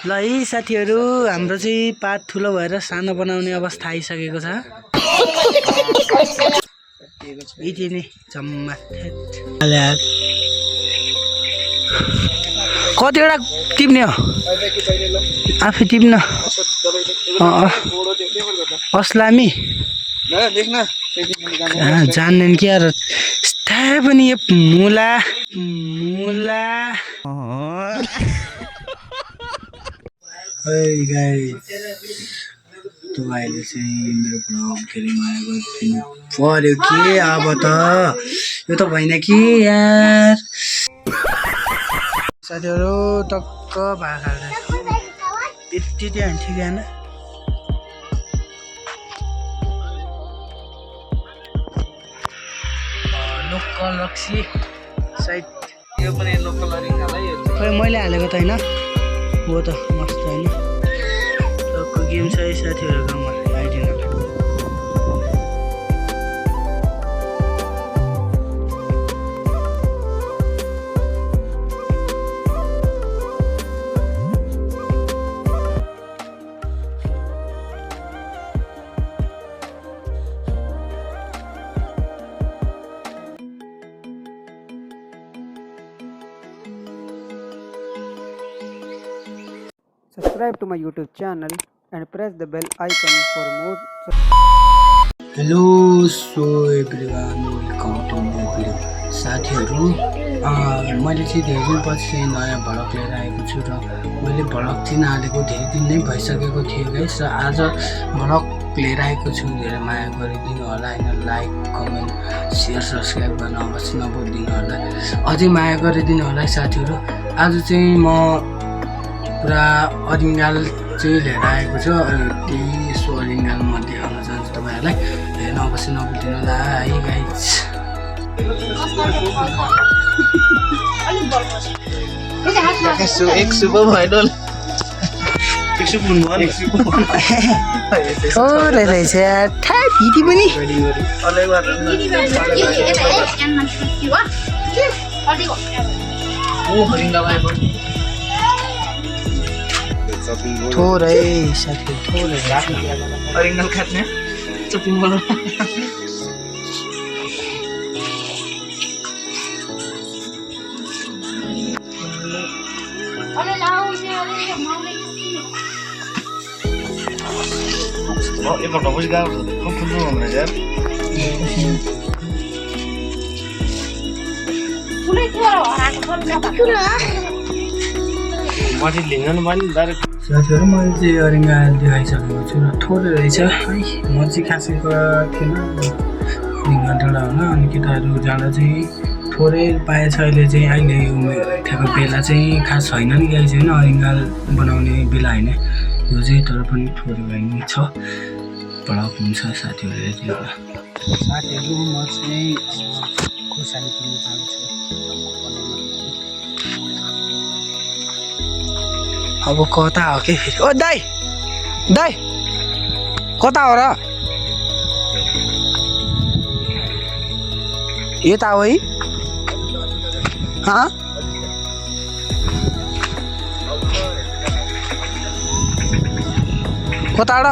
ल है साथीहरु हाम्रो चाहिँ पात ठुलो भएर सानो बनाउने अवस्था आइसकेको छ। यति नै जम्मा कतिवटा टिप्ने हो आफै टिप्न अस्लामी जान्दैन कि यार स्टार पनि यो मुला मुला Hey guys, अहिले चाहिँ मेरो ब्लग धेरै माया गरिदिनु पर्यो के अब त यो त भएन कि यार साथीहरु टक्क भाग हाल्दै यति चाहिँ ठिक हैन लोकल रक्सी साइड यो पनि लोकल अरिङालै हो खै मैले हालेको त हैन हो त मस्त हैन टक्क गेम छ है साथीहरु गाउँमा आइदिनु Subscribe to my YouTube channel and press the bell icon for more. Hello, so everyone, welcome to my video. साथीहरु मैले चाहिँ धेरै दिनपछि नयाँ भ्लग लिएर आएको छु र मैले भ्लग चाहिँ हालेको धेरै दिन नै भइसकेको थियो गाइस र आज भ्लग लिएर आएको छु। धेरै माया गरिदिनु होला हैन, लाइक कमेन्ट शेयर सब्स्क्राइब गर्न अवश्य नभुल्दिनु होला, अझै माया गरिदिनु होला साथीहरु। आज चाहिँ म पुरा अरिङ्गाल चाहिँ लिएर आएको छु अनि त्यही यसो अरिङ्गाल म देखाउन चाहन्छु तपाईहरुलाई, हेर्न अवश्य नभुल्दिनु होला है गाइस। एक सुप भएन थोरै रहेछ थाहा दिदी पनि थोरै साथी थोरै अरिङ्गल खाट्ने चपिङ बनाउनु एक घन्टा पछि गाउँ फुल्नु भनेर यार माथि लिङ्गन पनि डाइरेक्ट साथीहरु मैले चाहिँ अरिङ्गाल देखाइसकेको छु र थोरै रहेछ है। म चाहिँ खासै थिएन लिङ्गन डाँडा होइन अनि केटाहरू जाँदा चाहिँ थोरै पाएछ। अहिले चाहिँ अहिले उठेको बेला चाहिँ खास छैन नि गाइस होइन, अरिङ्गाल बनाउने बेला होइन यो चाहिँ, तर पनि थोरै भए पनि छ भ्लग हुन्छ साथीहरु यति होला। साथीहरु म चाहिँ खुर्सानी किन्न चाहन्छु अब कता हो के फेरि। ओ दाइ दाइ कता हो र यता हो है कता र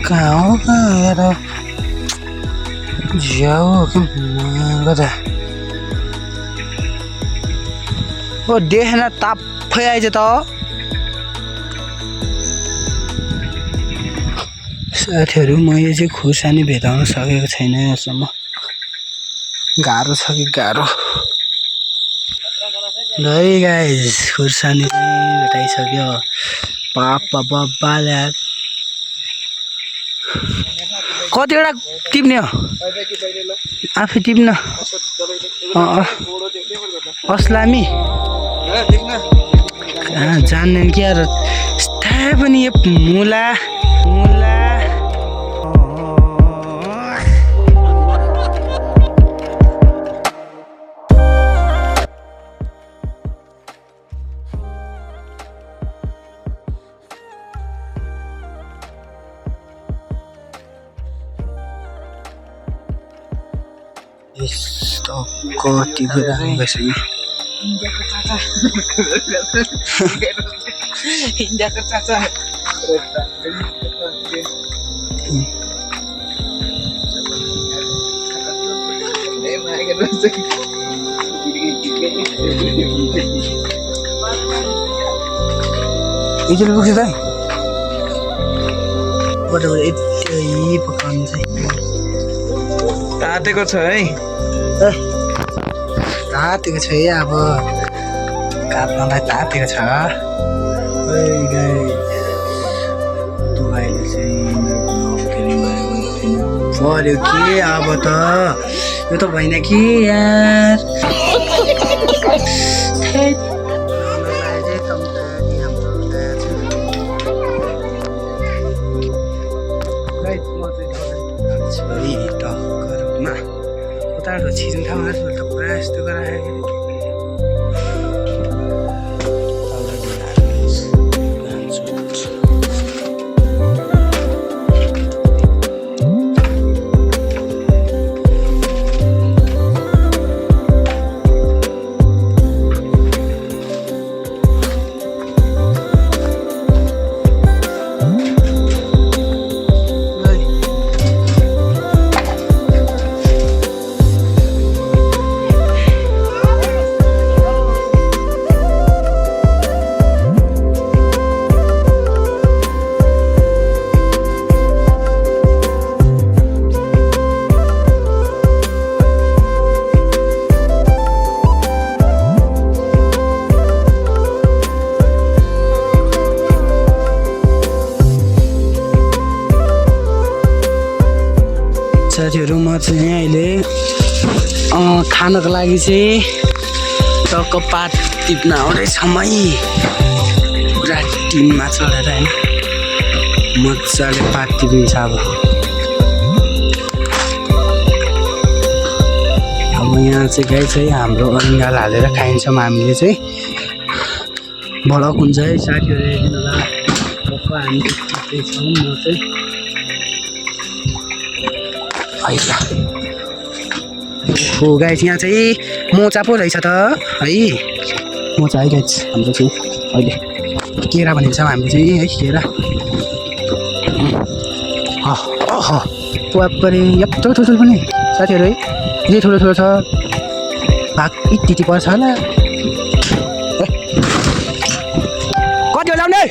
कहाँ हो यार जाओ कता ओ देख्न ताफै आइज त साथीहरु। म यो चाहिँ खुर्सानी भेटाउन सकेको छैन यहाँसम्म, गाह्रो छ कि गाह्रो। ल है गाइस खुर्सानी चाहिँ भेटाइसक्यो पापा बाबा यार कतिवटा टिप्ने हो आफै टिप्न अस्लामी जान्दैन कि यार स्टार पनि यो मुला मुला कति कुरा भइसक्यो इन्डियाको चाचा हिजो पुग्छ त बटाबाट यति पकाउनु चाहिँ तातेको छ है तातेको छ है अब काट्नलाई तातेको छ दुवाईले चाहिँ पर्यो के अब त यो त भएन कि यार टक्करमा उताबाट छिर्नु ठाउँमा त पुरा यस्तो गरायो साथीहरू म चाहिँ अहिले खानको लागि चाहिँ टक्क पात टिप्न आउँदैछौँ है पुरा टिममा चढेर होइन मजाले पात टिपिन्छ अब यहाँ चाहिँ गाई चाहिँ हाम्रो अरिङ्गाल हालेर खाइन्छौँ हामीले चाहिँ भडक हुन्छ है साथीहरू हेर्नुलाई टक्क हामी टिप्दैछौँ म चाहिँ हो गाइस यहाँ चाहिँ मोचा पो रहेछ त है मोचा है गाइस हाम्रो चाहिँ अहिले केरा भनेको छौँ हामीले चाहिँ है केरा परे यत्रो ठुल्ठुलो पनि साथीहरू है यति ठुलो ठुलो छ भाग यति पर्छ होला कति हो ल्याउने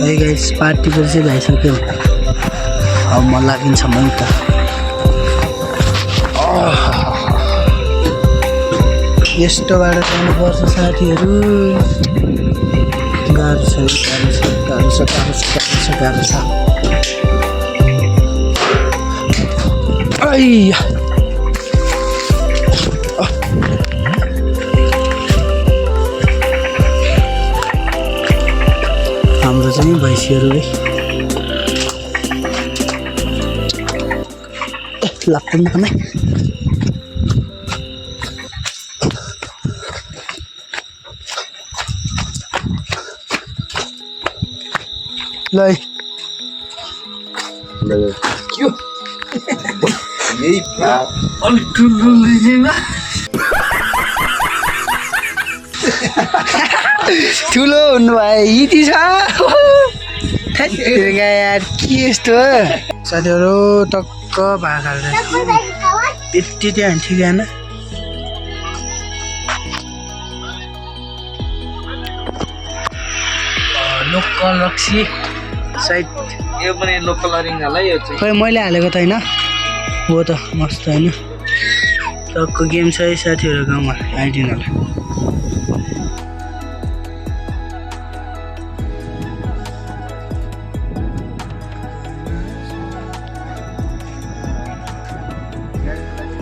है गाइस पार्टी पनि चाहिँ भइसक्यो अब म लागिन्छ मैले त यस्तो बाटो जानुपर्छ साथीहरू गाह्रो छ गाह्रो छ गाह्रो छ गाह्रो छ ऐया हाम्रो चाहिँ भैँसीहरू है लाग्दैन कमै ल ठुलो हुनुभयो यति छ यार के यस्तो साथीहरू टक्क भाग हाल्दै यति त्यहाँ ठिकान लोकल रक्सी साइड यो पनि लोकल अरिङ्गाल है यो चाहिँ खै मैले हालेको त होइन हो त मस्त होइन टक्क गेम छ है साथीहरू गाउँमा आइदिनु होला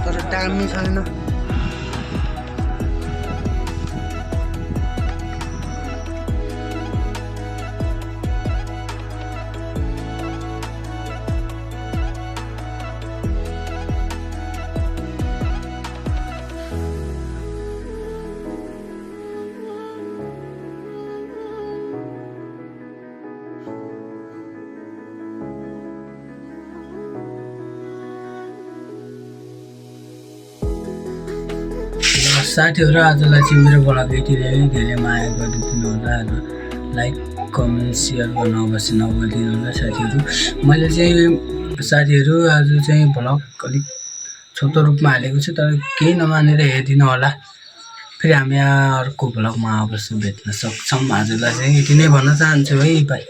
तर दामी छैन साथीहरू आजलाई चाहिँ मेरो ब्लग यति धेरै माया गरिदिनु होला र लाइक कमेन्ट सेयर गर्न अवश्य नभुलिदिनु होला साथीहरू। मैले चाहिँ साथीहरू आज चाहिँ ब्लग अलिक छोटो रूपमा हालेको छु, तर केही नमानेर हेरिदिनु होला। फेरि हामी अर्को ब्लगमा अवश्य भेट्न सक्छौँ। आजलाई चाहिँ यति नै भन्न चाहन्छु है, बाई।